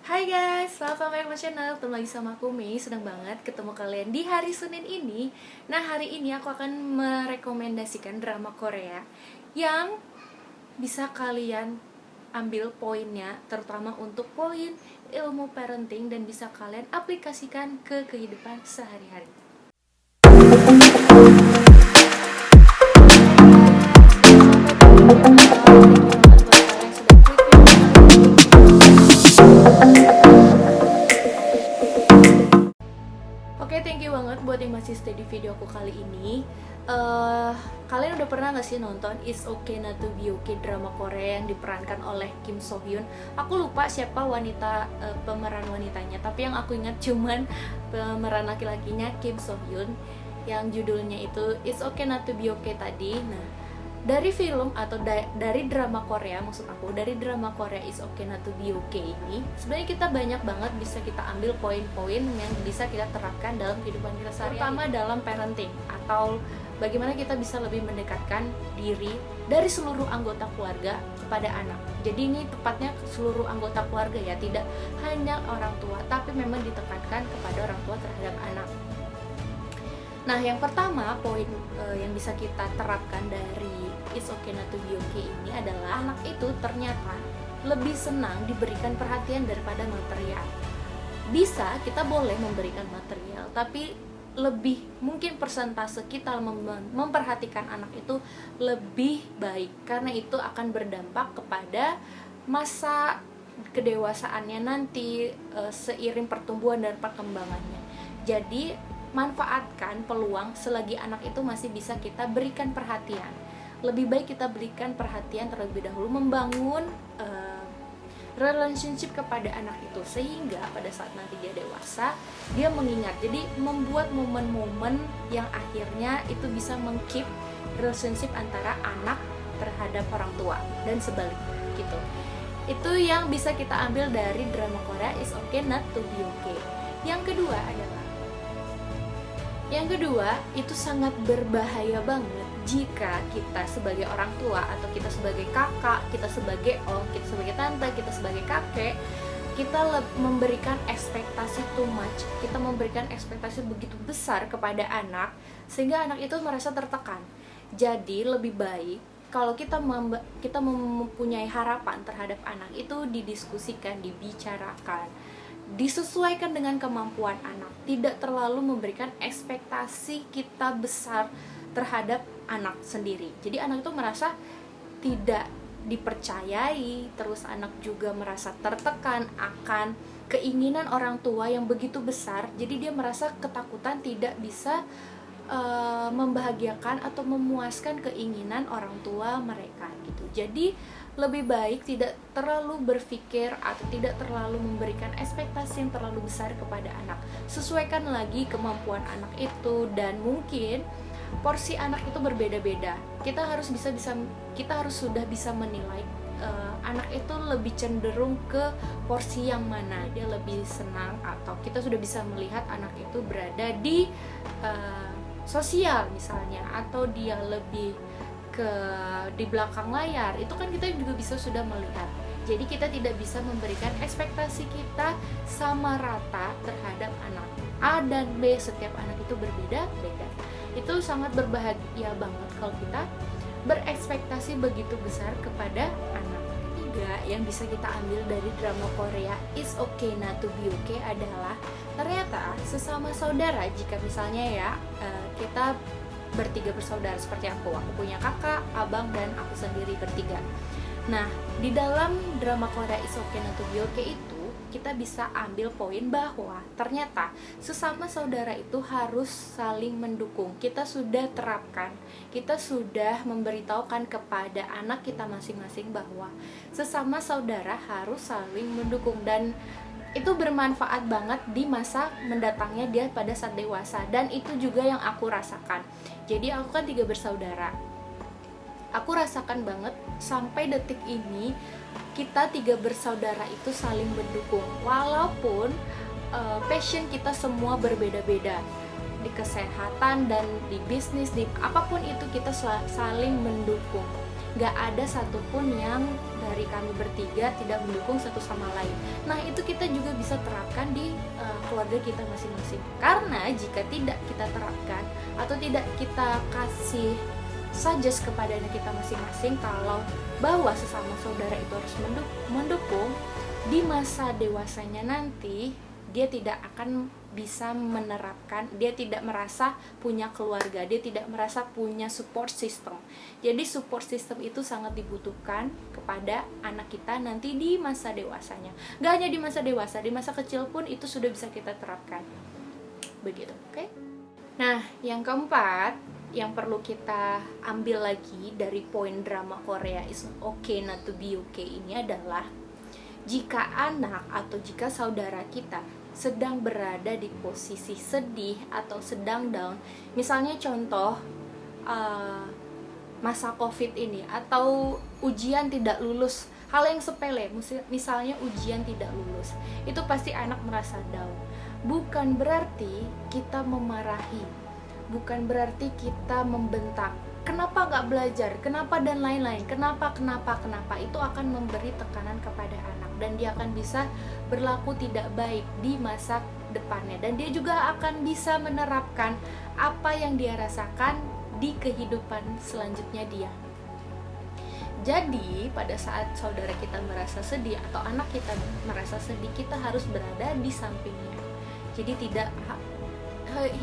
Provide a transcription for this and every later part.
Hai guys, welcome back to my channel. Ketemu lagi sama aku Mei. Senang banget ketemu kalian di hari Senin ini. Nah, hari ini aku akan merekomendasikan drama Korea yang bisa kalian ambil poinnya, terutama untuk poin ilmu parenting, dan bisa kalian aplikasikan ke kehidupan sehari-hari. Oke, thank you banget buat yang masih stay di video aku kali ini. Kalian udah pernah gak sih nonton It's Okay Not To Be Okay, drama Korea yang diperankan oleh Kim So Hyun? Aku lupa siapa pemeran wanitanya, tapi yang aku ingat cuman pemeran laki-lakinya Kim So Hyun, yang judulnya itu It's Okay Not To Be Okay tadi. Nah, dari film atau dari drama Korea, maksud aku dari drama Korea It's Okay Not To Be Okay ini, sebenarnya kita banyak banget bisa kita ambil poin-poin yang bisa kita terapkan dalam kehidupan kita sehari-hari, terutama dalam parenting atau bagaimana kita bisa lebih mendekatkan diri dari seluruh anggota keluarga kepada anak. Jadi ini tepatnya seluruh anggota keluarga ya, tidak hanya orang tua, tapi memang ditekankan kepada orang tua terhadap anak. Nah, yang pertama poin yang bisa kita terapkan dari It's Okay Not To Be Okay ini adalah anak itu ternyata lebih senang diberikan perhatian daripada material. Bisa, kita boleh memberikan material, tapi lebih mungkin persentase kita memperhatikan anak itu lebih baik, karena itu akan berdampak kepada masa kedewasaannya nanti, seiring pertumbuhan dan perkembangannya. Jadi manfaatkan peluang selagi anak itu masih bisa kita berikan perhatian. Lebih baik kita berikan perhatian terlebih dahulu, membangun relationship kepada anak itu, sehingga pada saat nanti dia dewasa, dia mengingat. Jadi membuat momen-momen yang akhirnya itu bisa meng-keep relationship antara anak terhadap orang tua dan sebaliknya gitu. Itu yang bisa kita ambil dari drama Korea It's Okay Not To Be Okay. Yang kedua, itu sangat berbahaya banget jika kita sebagai orang tua, atau kita sebagai kakak, kita sebagai om, kita sebagai tante, kita sebagai kakek, kita memberikan ekspektasi too much, kita memberikan ekspektasi begitu besar kepada anak, sehingga anak itu merasa tertekan. Jadi lebih baik kalau kita mempunyai harapan terhadap anak itu didiskusikan, dibicarakan, disesuaikan dengan kemampuan anak, tidak terlalu memberikan ekspektasi kita besar terhadap anak sendiri. Jadi anak itu merasa tidak dipercayai, terus anak juga merasa tertekan akan keinginan orang tua yang begitu besar. Jadi dia merasa ketakutan tidak bisa membahagiakan atau memuaskan keinginan orang tua mereka gitu. Jadi lebih baik tidak terlalu berpikir atau tidak terlalu memberikan ekspektasi yang terlalu besar kepada anak. Sesuaikan lagi kemampuan anak itu, dan mungkin porsi anak itu berbeda-beda. Kita harus sudah bisa menilai anak itu lebih cenderung ke porsi yang mana dia lebih senang, atau kita sudah bisa melihat anak itu berada di sosial misalnya, atau dia lebih di belakang layar. Itu kan kita juga bisa sudah melihat. Jadi kita tidak bisa memberikan ekspektasi kita sama rata terhadap anak A dan B. Setiap anak itu berbeda-beda. Itu sangat berbahaya banget kalau kita berekspektasi begitu besar kepada anak. Ketiga yang bisa kita ambil dari drama Korea It's Okay Not To Be Okay adalah ternyata sesama saudara, jika misalnya ya kita bertiga bersaudara seperti aku punya kakak, abang, dan aku sendiri bertiga. Nah, di dalam drama Korea It's Okay Not To Be Okay itu kita bisa ambil poin bahwa ternyata sesama saudara itu harus saling mendukung. Kita sudah terapkan, kita sudah memberitahukan kepada anak kita masing-masing bahwa sesama saudara harus saling mendukung, dan itu bermanfaat banget di masa mendatangnya dia pada saat dewasa. Dan itu juga yang aku rasakan. Jadi aku kan 3 bersaudara, aku rasakan banget sampai detik ini kita 3 bersaudara itu saling mendukung. Walaupun passion kita semua berbeda-beda, di kesehatan dan di bisnis, di apapun itu kita saling mendukung. Gak ada satupun yang dari kami bertiga tidak mendukung satu sama lain. Nah, itu kita juga bisa terapkan di keluarga kita masing-masing. Karena jika tidak kita terapkan atau tidak kita kasih suggest kepada anak kita masing-masing kalau bahwa sesama saudara itu harus mendukung, di masa dewasanya nanti dia tidak akan bisa menerapkan, dia tidak merasa punya keluarga, dia tidak merasa punya support system. Jadi support system itu sangat dibutuhkan kepada anak kita nanti di masa dewasanya. Gak hanya di masa dewasa, di masa kecil pun itu sudah bisa kita terapkan. Begitu, oke? Nah, yang keempat, yang perlu kita ambil lagi dari poin drama Korea It's Okay Not to Be Okay ini adalah jika anak atau jika saudara kita sedang berada di posisi sedih atau sedang down, misalnya contoh masa COVID ini atau ujian tidak lulus, hal yang sepele, misalnya ujian tidak lulus, itu pasti anak merasa down. Bukan berarti kita memarahi, bukan berarti kita membentak, kenapa nggak belajar, kenapa dan lain-lain, kenapa, itu akan memberi tekanan kepada anak dan dia akan bisa berlaku tidak baik di masa depannya, dan dia juga akan bisa menerapkan apa yang dia rasakan di kehidupan selanjutnya dia. Jadi pada saat saudara kita merasa sedih atau anak kita merasa sedih, kita harus berada di sampingnya. Jadi tidak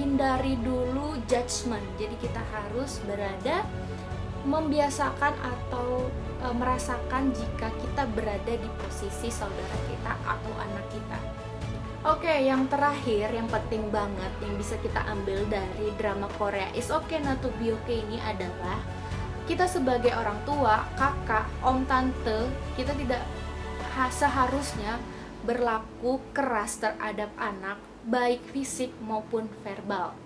hindari dulu judgment. Jadi kita harus berada membiasakan atau merasakan jika kita berada di posisi saudara kita atau anak kita. Oke, yang terakhir, yang penting banget yang bisa kita ambil dari drama Korea It's Okay Not to Be Okay ini adalah kita sebagai orang tua, kakak, om, tante, kita tidak seharusnya berlaku keras terhadap anak, baik fisik maupun verbal.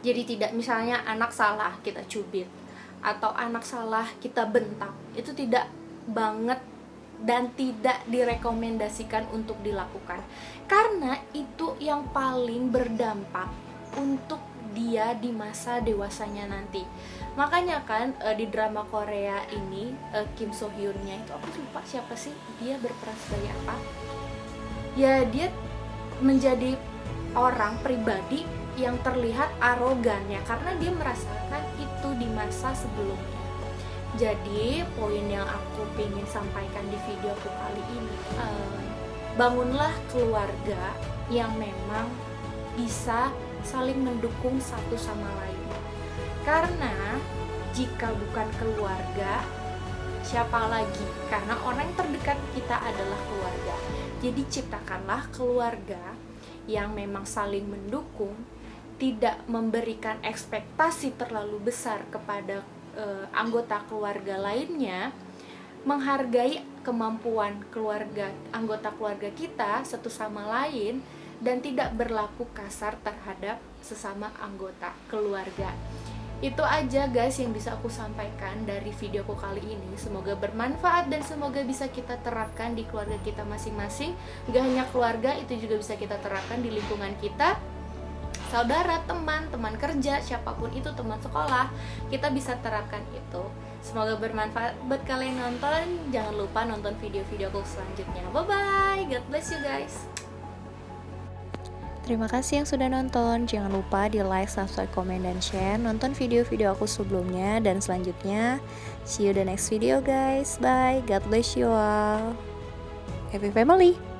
Jadi tidak, misalnya anak salah kita cubit atau anak salah kita bentak, itu tidak banget dan tidak direkomendasikan untuk dilakukan, karena itu yang paling berdampak untuk dia di masa dewasanya nanti. Makanya kan di drama Korea ini Kim So Hyunnya itu, aku lupa siapa sih dia berperan sebagai apa ya, dia menjadi orang pribadi yang terlihat arogannya karena dia merasakan itu di masa sebelumnya. Jadi poin yang aku ingin sampaikan di videoku kali ini, bangunlah keluarga yang memang bisa saling mendukung satu sama lain. Karena jika bukan keluarga, siapa lagi? Karena orang terdekat kita adalah keluarga. Jadi ciptakanlah keluarga yang memang saling mendukung, tidak memberikan ekspektasi terlalu besar kepada anggota keluarga lainnya, menghargai kemampuan anggota keluarga kita satu sama lain, dan tidak berlaku kasar terhadap sesama anggota keluarga. Itu aja guys yang bisa aku sampaikan dari videoku kali ini. Semoga bermanfaat dan semoga bisa kita terapkan di keluarga kita masing-masing. Gak hanya keluarga, itu juga bisa kita terapkan di lingkungan kita, saudara, teman kerja, siapapun itu, teman sekolah, kita bisa terapkan itu. Semoga bermanfaat buat kalian nonton. Jangan lupa nonton video-videoku selanjutnya. Bye bye, God bless you guys. Terima kasih yang sudah nonton. Jangan lupa di like, subscribe, komen, dan share. Nonton video-video aku sebelumnya dan selanjutnya. See you the next video guys. Bye. God bless you all. Happy family.